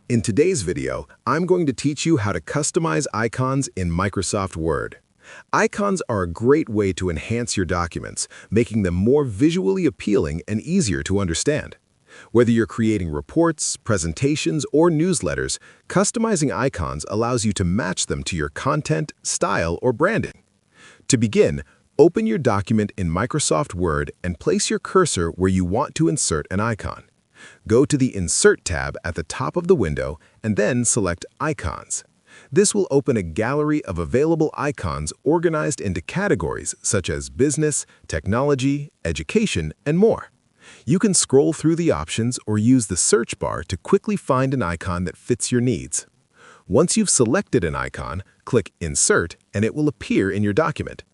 In today's video, I'm going to teach you how to customize icons in Microsoft Word. Icons are a great way to enhance your documents, making them more visually appealing and easier to understand. Whether you're creating reports, presentations, or newsletters, customizing icons allows you to match them to your content, style, or branding. To begin, open your document in Microsoft Word and place your cursor where you want to insert an icon. Go to the Insert tab at the top of the window and then select Icons. This will open a gallery of available icons organized into categories such as business, technology, education, and more. You can scroll through the options or use the search bar to quickly find an icon that fits your needs. Once you've selected an icon, click Insert and it will appear in your document.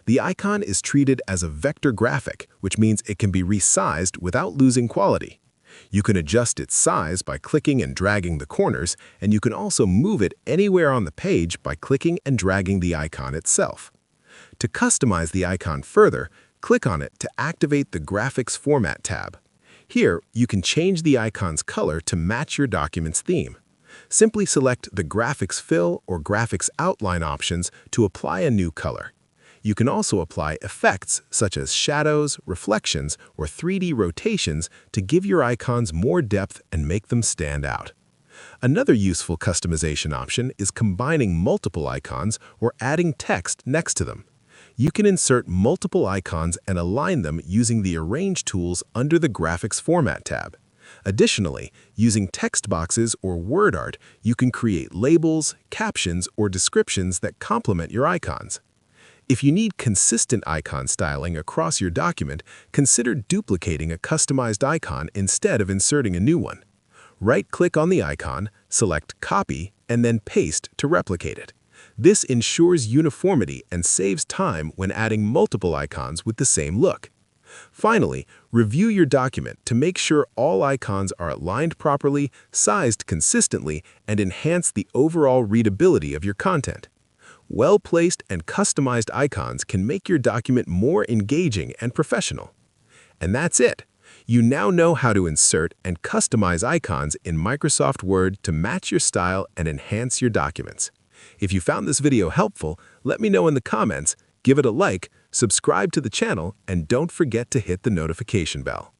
The icon is treated as a vector graphic, which means it can be resized without losing quality. You can adjust its size by clicking and dragging the corners, and you can also move it anywhere on the page by clicking and dragging the icon itself. To customize the icon further, click on it to activate the Graphics Format tab. Here, you can change the icon's color to match your document's theme. Simply select the Graphics Fill or Graphics Outline options to apply a new color. You can also apply effects such as shadows, reflections, or 3D rotations to give your icons more depth and make them stand out. Another useful customization option is combining multiple icons or adding text next to them. You can insert multiple icons and align them using the Arrange tools under the Graphics Format tab. Additionally, using text boxes or word art, you can create labels, captions, or descriptions that complement your icons. If you need consistent icon styling across your document, consider duplicating a customized icon instead of inserting a new one. Right-click on the icon, select Copy, and then Paste to replicate it. This ensures uniformity and saves time when adding multiple icons with the same look. Finally, review your document to make sure all icons are aligned properly, sized consistently, and enhance the overall readability of your content. Well-placed and customized icons can make your document more engaging and professional. And that's it. You now know how to insert and customize icons in Microsoft Word to match your style and enhance your documents. If you found this video helpful, let me know in the comments, give it a like, subscribe to the channel, and don't forget to hit the notification bell.